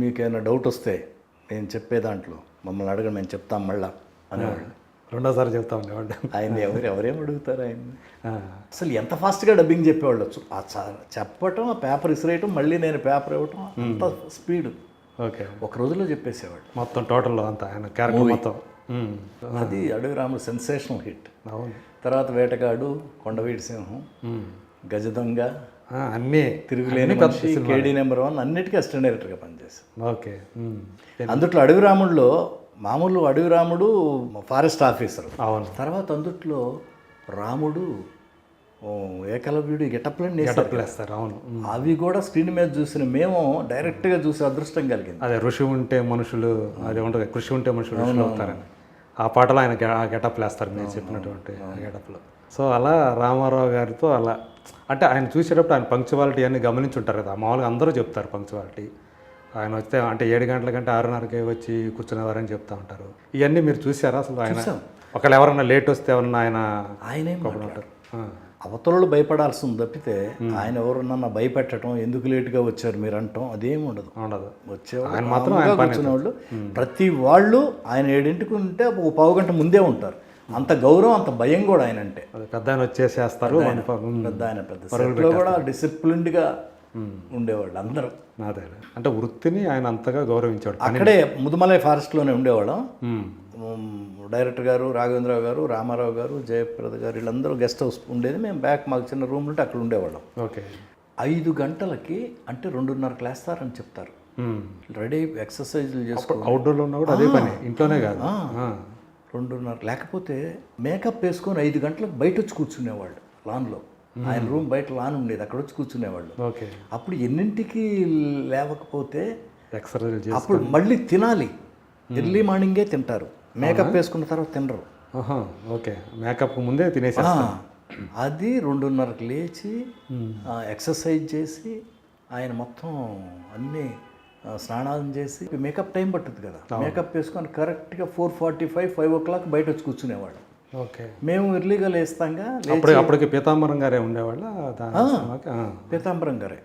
మీకేమైనా డౌట్ వస్తే నేను చెప్పే దాంట్లో మమ్మల్ని అడగండి, మేము చెప్తాం మళ్ళా అనేవాళ్ళు. రెండోసారి చెప్తా ఉండేవాళ్ళు. ఆయన ఎవరేం అడుగుతారు ఆయన. అసలు ఎంత ఫాస్ట్గా డబ్బింగ్ చెప్పేవాళ్ళు. చెప్పటం, ఆ పేపర్ ఇసిరేయటం, మళ్ళీ నేను పేపర్ ఇవ్వటం, అంత స్పీడ్. ఓకే, ఒక రోజులో చెప్పేసేవాడు మొత్తం టోటల్ అంతా ఆయన క్యారెక్టర్ మొత్తం. అది అడవి రాముడు సెన్సేషనల్ హిట్. అవును. తర్వాత వేటగాడు, కొండవీటి సింహం, గజదొంగ, అన్నీ తిరుగులేని మనిషి, కేడీ నెంబర్ 1 అన్నిటికీ అసిస్టెంట్ డైరెక్టర్గా పనిచేశాను. ఓకే. అందుట్లో అడవి రాముడిలో మామూలు అడవి రాముడు ఫారెస్ట్ ఆఫీసర్. అవును. తర్వాత అందుట్లో రాముడు ఏకలవ్యుడు గెటప్లని వేస్తారు. అవును. అవి కూడా స్క్రీన్ మీద చూసిన మేము డైరెక్ట్గా చూసే అదృష్టం కలిగింది. అదే ఋషి ఉంటే మనుషులు, అదే ఉంటుంది, కృషి ఉంటే మనుషులు ఋషులు అవుతారని ఆ పాటలో ఆయన ఆ గెటప్లు వేస్తారు మీరు చెప్పినటువంటి ఆ గెటప్లో. సో అలా రామారావు గారితో అలా అంటే ఆయన చూసేటప్పుడు ఆయన పంక్చువాలిటీ అన్ని గమనించి ఉంటారు కదా. మామూలుగా అందరూ చెప్తారు పంక్చువాలిటీ. ఆయన వస్తే అంటే 7 గంటల కంటే 6:30కే వచ్చి కూర్చునేవారని చెప్తా ఉంటారు. ఇవన్నీ మీరు చూసారా అసలు? ఆయన ఒకవేళ ఎవరన్నా లేట్ వస్తే ఎవరన్నా ఆయన ఉంటారు. అవతలలో భయపడాల్సింది తప్పితే ఆయన ఎవరన్నా భయపెట్టడం, ఎందుకు లేటుగా వచ్చారు మీరు అంటాం అదేమి ఉండదు. వచ్చేవాళ్ళు ఆయన మాత్రం కూర్చునేవాళ్ళు. ప్రతి వాళ్ళు ఆయన 7ంటికి ఉంటే ఒక పావుగంట ముందే ఉంటారు. అంత గౌరవం, అంత భయం కూడా ఆయన అంటే. పెద్ద ఆయన వచ్చేసేస్తారు. పెద్ద కూడా డిసిప్లిన్డ్గా ఉండేవాళ్ళు అందరూ. అదే అంటే వృత్తిని ఆయన అంతగా గౌరవించాడు. అక్కడే ముదుమలై ఫారెస్ట్లోనే ఉండేవాళ్ళం. డైరెక్టర్ గారు, రాఘవేంద్రరావు గారు, రామారావు గారు, జయప్రద గారు వీళ్ళందరూ గెస్ట్ హౌస్ ఉండేది. మేము బ్యాక్ మాకు చిన్న రూమ్ ఉంటే అక్కడ ఉండేవాళ్ళం. ఓకే. 5 గంటలకి అంటే 2:30కి లేస్తారని చెప్తారు. రెడీ ఎక్సర్సైజ్లు చేసుకో. అవుట్డోర్లో ఉన్నా కూడా అదే పని, ఇంట్లోనే కాదు. 2:30 లేకపోతే మేకప్ వేసుకొని 5 గంటలకు బయట వచ్చి కూర్చునేవాళ్ళు లాన్లో. ఆయన రూమ్ బయట లాన్ ఉండేది, అక్కడ వచ్చి కూర్చునేవాళ్ళు. ఓకే. అప్పుడు ఎన్నింటికి లేవకపోతే ఎక్సర్సైజ్ అప్పుడు మళ్ళీ తినాలి. ఎర్లీ మార్నింగే తింటారు, మేకప్ వేసుకున్న తర్వాత తినరు. ఓకే, మేకప్ ముందే తినేసేస్తారు. అది 2:30కి లేచి ఎక్సర్సైజ్ చేసి ఆయన మొత్తం అన్నీ స్నానం చేసి మేకప్ టైం పట్టుద్ది కదా, మేకప్ వేసుకొని కరెక్ట్గా 4:45, 5 o'clock బయట వచ్చి కూర్చునేవాడు. ఓకే. మేము ఎర్లీగా లేస్తాంగా. అప్పటికి పీతాంబరం గారే ఉండేవాళ్ళ? పీతాంబరం గారే.